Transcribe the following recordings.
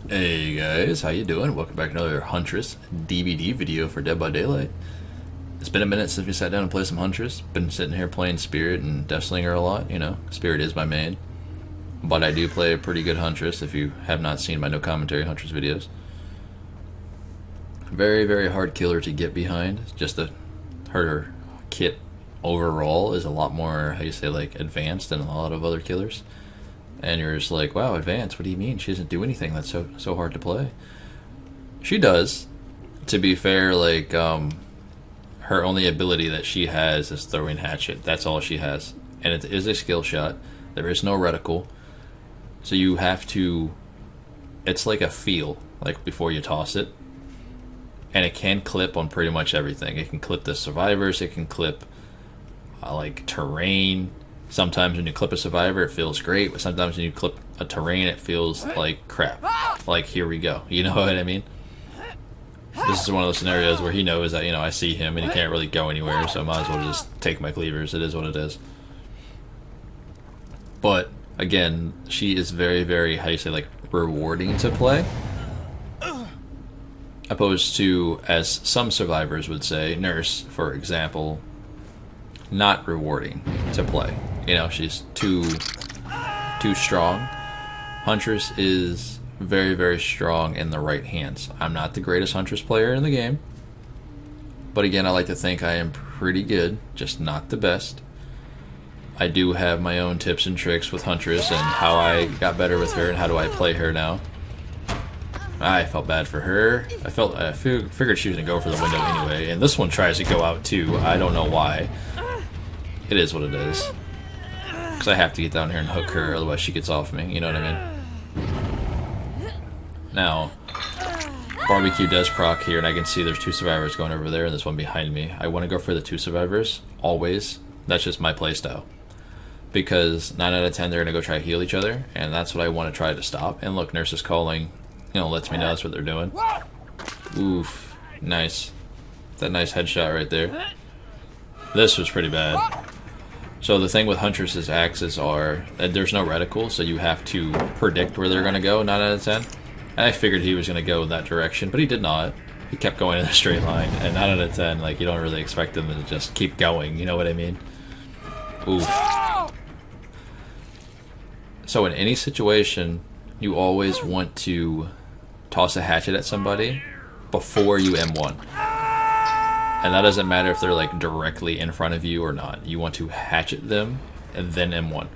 Hey guys, how you doing? Welcome back to another Huntress DVD video for Dead by Daylight. It's been a minute since we sat down and played some Huntress. Been sitting here playing Spirit and Deathslinger a lot, you know. Spirit is my main. But I do play a pretty good Huntress if you have not seen my No Commentary Huntress videos. Very, very hard killer to get behind. Just her kit overall is a lot more, how you say, like, advanced than a lot of other killers. And you're just like, wow, advanced, what do you mean? She doesn't do anything, that's so hard to play. She does. To be fair, like, her only ability that she has is throwing hatchet. That's all she has. And it is a skill shot. There is no reticle. So you have to, it's like a feel, like before you toss it. And it can clip on pretty much everything. It can clip the survivors, it can clip, like, terrain. Sometimes when you clip a survivor, it feels great, but sometimes when you clip a terrain, it feels like crap. Like, here we go. You know what I mean? This is one of those scenarios where he knows that, you know, I see him and he can't really go anywhere, so I might as well just take my cleavers. It is what it is. But, again, she is very, very, how you say, like, rewarding to play. Opposed to, as some survivors would say, Nurse, for example, not rewarding to play. You know, she's too strong. Huntress is very, very strong in the right hands. I'm not the greatest Huntress player in the game. But again, I like to think I am pretty good, just not the best. I do have my own tips and tricks with Huntress and how I got better with her and how do I play her now. I felt bad for her. I figured she was going to go for the window anyway. And this one tries to go out too. I don't know why. It is what it is. Because I have to get down here and hook her, otherwise she gets off me, you know what I mean? Now, barbecue does proc here, and I can see there's two survivors going over there, and this one behind me. I want to go for the two survivors, always. That's just my playstyle. Because 9 out of 10, they're going to go try to heal each other, and that's what I want to try to stop. And look, Nurse is calling, you know, lets me know that's what they're doing. Oof, nice. That nice headshot right there. This was pretty bad. So the thing with Huntress's axes are that there's no reticle, so you have to predict where they're going to go 9 out of 10. And I figured he was going to go in that direction, but he did not. He kept going in a straight line, and 9 out of 10, like, you don't really expect him to just keep going, you know what I mean? Oof. So in any situation, you always want to toss a hatchet at somebody before you M1. And that doesn't matter if they're, like, directly in front of you or not. You want to hatchet them and then M1.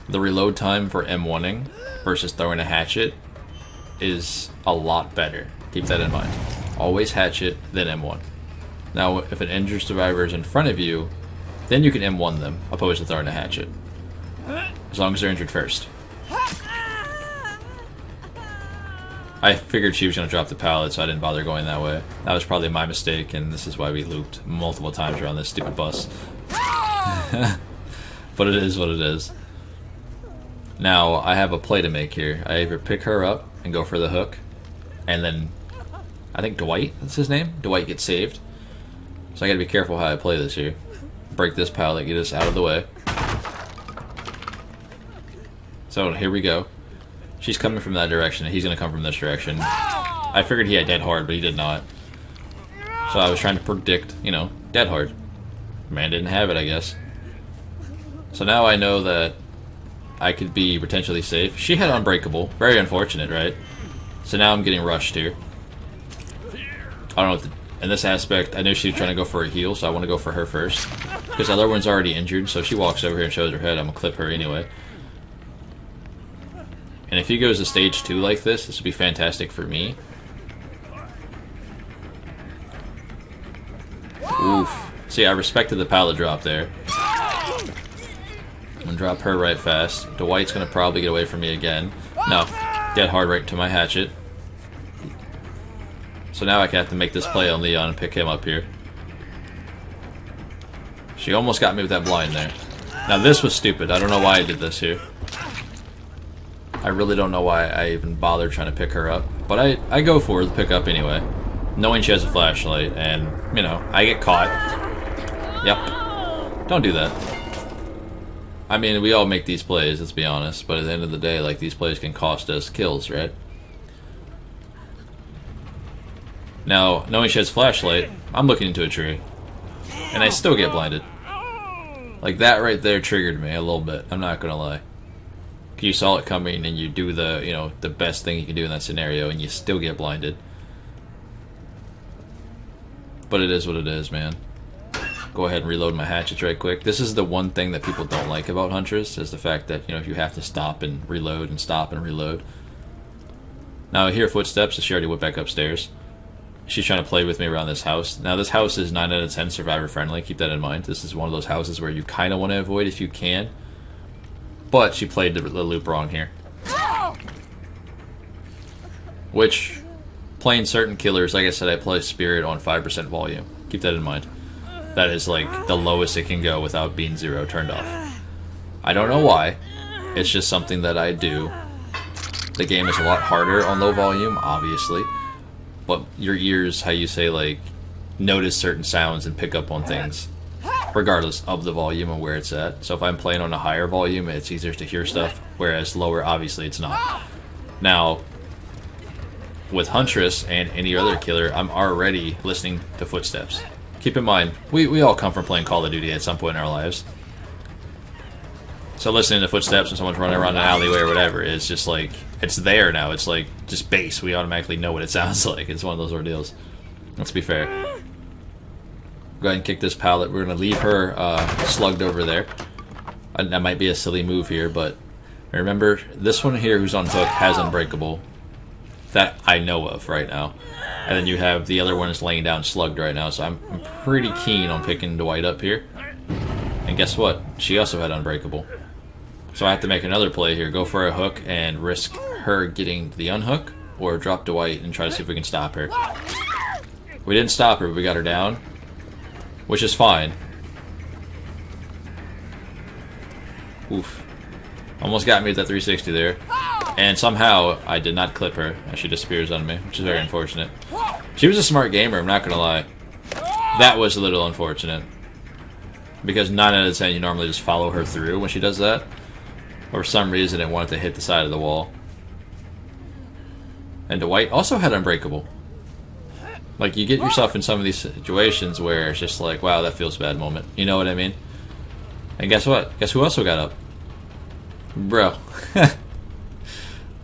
The reload time for M1ing versus throwing a hatchet is a lot better. Keep that in mind. Always hatchet, then M1. Now, if an injured survivor is in front of you, then you can M1 them, opposed to throwing a hatchet. As long as they're injured first. I figured she was going to drop the pallet, so I didn't bother going that way. That was probably my mistake, and this is why we looped multiple times around this stupid bus. But it is what it is. Now, I have a play to make here. I either pick her up and go for the hook, and then, I think Dwight, that's his name? Dwight gets saved. So I gotta be careful how I play this here. Break this pallet, get us out of the way. So, here we go. She's coming from that direction, and he's going to come from this direction. I figured he had dead hard, but he did not. So I was trying to predict, you know, dead hard. Man didn't have it, I guess. So now I know that I could be potentially safe. She had Unbreakable. Very unfortunate, right? So now I'm getting rushed here. I don't know, in this aspect, I knew she was trying to go for a heal, so I want to go for her first. Because the other one's already injured, so if she walks over here and shows her head, I'm going to clip her anyway. And if he goes to stage 2 like this would be fantastic for me. Oof. See, I respected the pallet drop there. I'm gonna drop her right fast. Dwight's gonna probably get away from me again. No. Dead hard right to my hatchet. So now I have to make this play on Leon and pick him up here. She almost got me with that blind there. Now this was stupid. I don't know why I did this here. I really don't know why I even bothered trying to pick her up. But I go for the pick up anyway. Knowing she has a flashlight and, you know, I get caught. Yep. Don't do that. I mean, we all make these plays, let's be honest, but at the end of the day, like, these plays can cost us kills, right? Now, knowing she has flashlight, I'm looking into a tree. And I still get blinded. Like, that right there triggered me a little bit, I'm not gonna lie. You saw it coming and you do the, you know, the best thing you can do in that scenario and you still get blinded. But it is what it is, man. Go ahead and reload my hatchets right quick. This is the one thing that people don't like about Huntress, is the fact that, you know, you have to stop and reload and stop and reload. Now I hear footsteps, so she already went back upstairs. She's trying to play with me around this house. Now this house is 9 out of 10 survivor friendly, keep that in mind. This is one of those houses where you kind of want to avoid if you can. But she played the loop wrong here. Which, playing certain killers, like I said, I play Spirit on 5% volume. Keep that in mind. That is like the lowest it can go without being 0 turned off. I don't know why. It's just something that I do. The game is a lot harder on low volume, obviously. But your ears, how you say, like, notice certain sounds and pick up on things, regardless of the volume and where it's at. So if I'm playing on a higher volume, it's easier to hear stuff, whereas lower, obviously, it's not. Now, with Huntress and any other killer, I'm already listening to footsteps. Keep in mind, we all come from playing Call of Duty at some point in our lives. So listening to footsteps when someone's running around an alleyway or whatever is just like, it's there now. It's like just base. We automatically know what it sounds like. It's one of those ordeals. Let's be fair. Go ahead and kick this pallet. We're going to leave her slugged over there. That might be a silly move here, but remember, this one here who's on hook has Unbreakable. That I know of right now. And then you have the other one is laying down slugged right now, so I'm pretty keen on picking Dwight up here. And guess what? She also had Unbreakable. So I have to make another play here. Go for a hook and risk her getting the unhook, or drop Dwight and try to see if we can stop her. We didn't stop her, but we got her down, which is fine. Oof. Almost got me at that 360 there. And somehow I did not clip her, and she disappears on me, which is very unfortunate. She was a smart gamer, I'm not going to lie. That was a little unfortunate. Because 9 out of 10 you normally just follow her through when she does that. For some reason it wanted to hit the side of the wall. And Dwight also had Unbreakable. Like, you get yourself in some of these situations where it's just like, wow, that feels bad moment. You know what I mean? And guess what? Guess who also got up? Bro.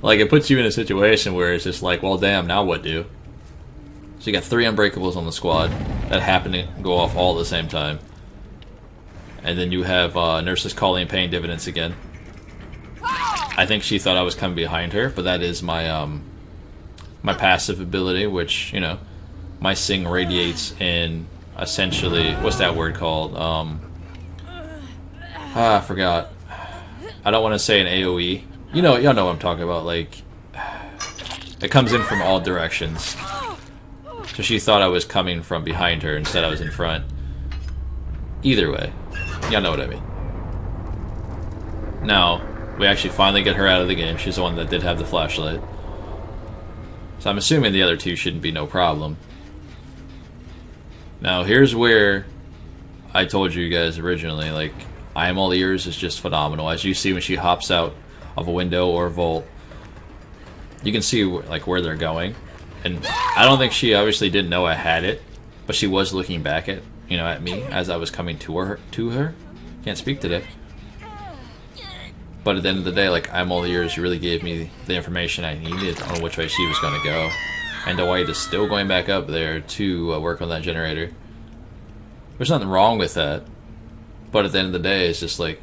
Like, it puts you in a situation where it's just like, well, damn, now what do? So you got 3 Unbreakables on the squad that happen to go off all at the same time. And then you have nurses calling paying dividends again. I think she thought I was coming behind her, but that is my my passive ability, which, you know, my sing radiates in essentially, what's that word called? I forgot. I don't want to say an AoE. You know, y'all know what I'm talking about. Like, it comes in from all directions. So she thought I was coming from behind her, instead I was in front. Either way, y'all know what I mean. Now, we actually finally get her out of the game. She's the one that did have the flashlight. So I'm assuming the other two shouldn't be no problem. Now, here's where I told you guys originally, like, I Am All Ears is just phenomenal. As you see when she hops out of a window or a vault, you can see like where they're going. And I don't think she obviously didn't know I had it, but she was looking back at, you know, at me as I was coming to her. Can't speak today. But at the end of the day, like, I'm All Ears really gave me the information I needed on which way she was going to go. And Dwight is still going back up there to work on that generator. There's nothing wrong with that. But at the end of the day, it's just like,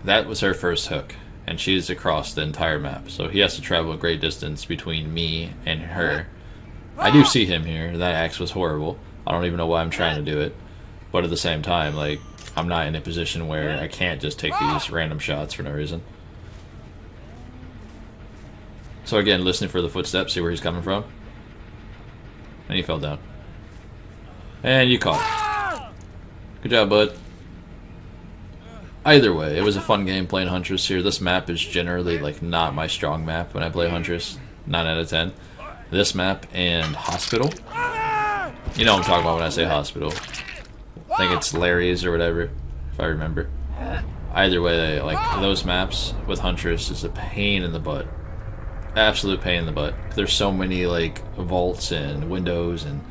that was her first hook. And she's across the entire map. So he has to travel a great distance between me and her. I do see him here. That axe was horrible. I don't even know why I'm trying to do it. But at the same time, like, I'm not in a position where I can't just take these random shots for no reason. So again, listening for the footsteps, see where he's coming from. And he fell down. And you caught him. Good job, bud. Either way, it was a fun game playing Huntress here. This map is generally, like, not my strong map when I play Huntress. 9 out of 10. This map and Hospital. You know what I'm talking about when I say Hospital. I think it's Larry's or whatever, if I remember. Either way, like, those maps with Huntress is a pain in the butt. absolute pain in the butt. There's so many like vaults and windows and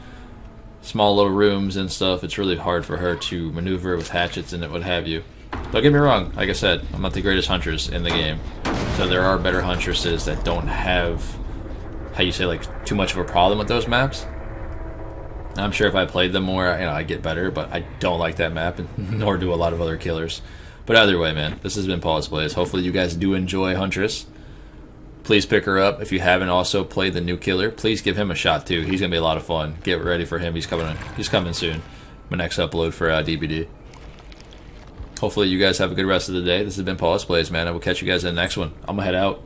small little rooms and stuff. It's really hard for her to maneuver with hatchets and what have you. Don't get me wrong, like I said, I'm not the greatest huntress in the game. So there are better huntresses that don't have, how you say, like too much of a problem with those maps. I'm sure if I played them more, I'd get better, but I don't like that map, and nor do a lot of other killers. But either way, man, this has been Pawseplays. Hopefully you guys do enjoy Huntress. Please pick her up. If you haven't also played the new killer, please give him a shot too. He's gonna be a lot of fun. Get ready for him. He's coming soon. My next upload for DBD. Hopefully you guys have a good rest of the day. This has been Pawseplays, man. I will catch you guys in the next one. I'm gonna head out.